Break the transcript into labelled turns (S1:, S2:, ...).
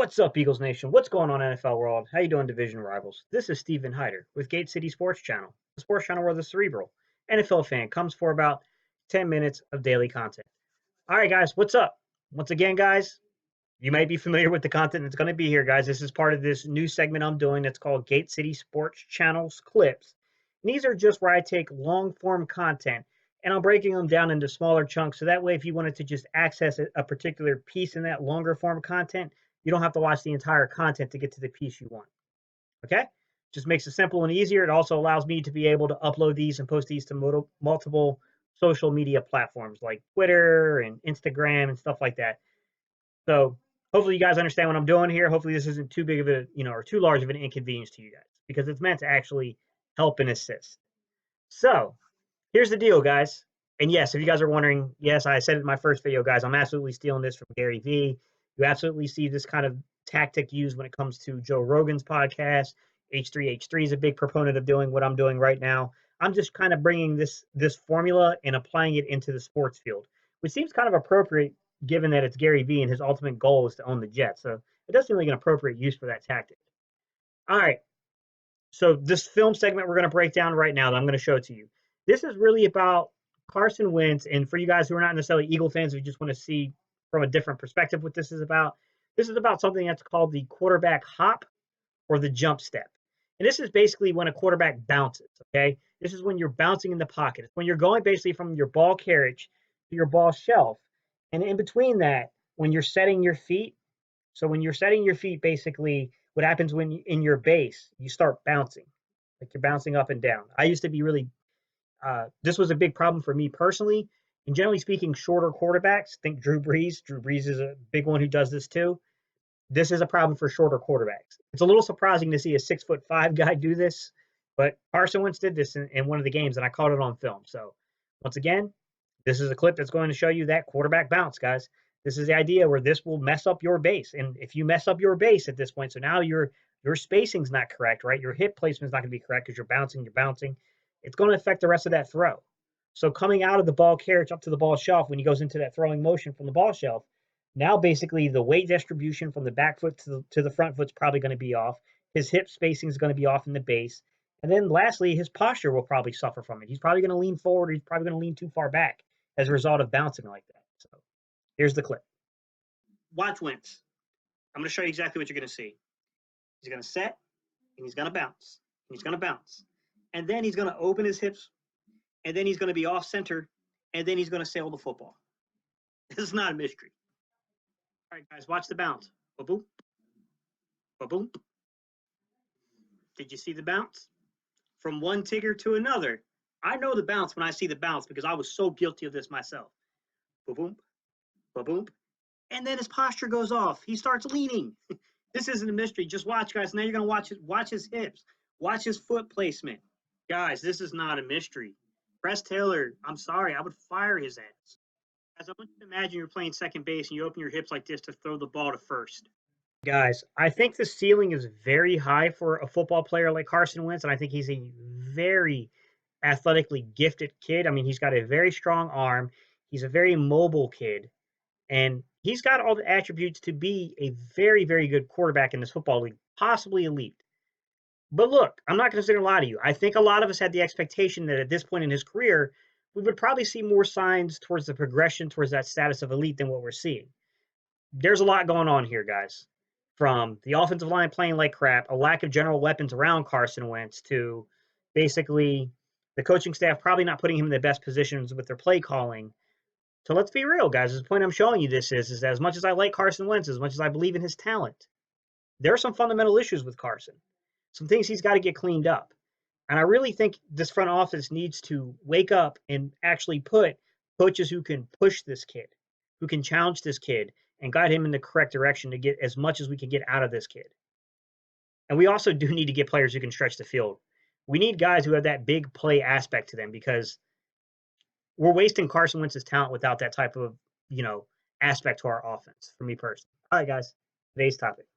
S1: What's up, Eagles Nation? What's going on, NFL world? How you doing, division rivals? This is Steven Hyder with Gate City Sports Channel, the sports channel where the cerebral NFL fan comes for about 10 minutes of daily content. All right, guys, what's up? Once again, guys, you might be familiar with the content that's going to be here, guys. This is part of this new segment I'm doing that's called Gate City Sports Channel's Clips. And these are just where I take long form content and I'm breaking them down into smaller chunks. So that way, if you wanted to just access a particular piece in that longer form content, you don't have to watch the entire content to get to the piece you want. Okay? Just makes it simple and easier. It also allows me to be able to upload these and post these to multiple social media platforms like Twitter and Instagram and stuff like that. So hopefully you guys understand what I'm doing here. Hopefully this isn't too big of a, or too large of an inconvenience to you guys because it's meant to actually help and assist. So here's the deal, guys. And yes, if you guys are wondering, yes, I said it in my first video, guys, I'm absolutely stealing this from Gary Vee. You absolutely see this kind of tactic used when it comes to Joe Rogan's podcast. H3H3 is a big proponent of doing what I'm doing right now. I'm just kind of bringing this formula and applying it into the sports field, which seems kind of appropriate given that it's Gary Vee and his ultimate goal is to own the Jets. So it does seem like an appropriate use for that tactic. All right. So this film segment we're going to break down right now that I'm going to show to you. This is really about Carson Wentz, and for you guys who are not necessarily Eagle fans, who just want to see from a different perspective what this is about something that's called the quarterback hop or the jump step. And this is basically when a quarterback bounces, okay? This is when you're bouncing in the pocket. It's when you're going basically from your ball carriage to your ball shelf. And in between that, when you're setting your feet, so when you're setting your feet, basically what happens when in your base, you start bouncing, like you're bouncing up and down. I used to be really this was a big problem for me personally. And generally speaking, shorter quarterbacks, think Drew Brees. Drew Brees is a big one who does this too. This is a problem for shorter quarterbacks. It's a little surprising to see a 6'5" guy do this, but Carson Wentz did this in one of the games, and I caught it on film. So once again, this is a clip that's going to show you that quarterback bounce, guys. This is the idea where this will mess up your base. And if you mess up your base at this point, so now your spacing's not correct, right? Your hip placement's not going to be correct because you're bouncing. It's going to affect the rest of that throw. So coming out of the ball carriage up to the ball shelf when he goes into that throwing motion from the ball shelf, now basically the weight distribution from the back foot to the front foot's probably going to be off. His hip spacing is going to be off in the base. And then lastly, his posture will probably suffer from it. He's probably going to lean forward. Or he's probably going to lean too far back as a result of bouncing like that. So here's the clip. Watch Wentz. I'm going to show you exactly what you're going to see. He's going to set, and he's going to bounce. And he's going to bounce. And then he's going to open his hips, and then he's going to be off center, and then he's going to sail the football. This is not a mystery. All right, guys, watch the bounce. Ba-boom. Ba-boom. Did you see the bounce? From one Tigger to another. I know the bounce when I see the bounce because I was so guilty of this myself. Ba-boom. Ba-boom. And then his posture goes off. He starts leaning. This isn't a mystery. Just watch, guys. Now you're going to watch his hips. Watch his foot placement. Guys, this is not a mystery. Press Taylor, I'm sorry, I would fire his ass. Guys, I want you to imagine you're playing second base and you open your hips like this to throw the ball to first. Guys, I think the ceiling is very high for a football player like Carson Wentz, and I think he's a very athletically gifted kid. I mean, he's got a very strong arm. He's a very mobile kid, and he's got all the attributes to be a very, very good quarterback in this football league, possibly elite. But look, I'm not going to sit and lie to you. I think a lot of us had the expectation that at this point in his career, we would probably see more signs towards the progression towards that status of elite than what we're seeing. There's a lot going on here, guys. From the offensive line playing like crap, a lack of general weapons around Carson Wentz, to basically the coaching staff probably not putting him in the best positions with their play calling. So let's be real, guys. The point I'm showing you this is that as much as I like Carson Wentz, as much as I believe in his talent, there are some fundamental issues with Carson. Some things he's got to get cleaned up. And I really think this front office needs to wake up and actually put coaches who can push this kid, who can challenge this kid and guide him in the correct direction to get as much as we can get out of this kid. And we also do need to get players who can stretch the field. We need guys who have that big play aspect to them because we're wasting Carson Wentz's talent without that type of, aspect to our offense, for me personally. All right, guys, today's topic.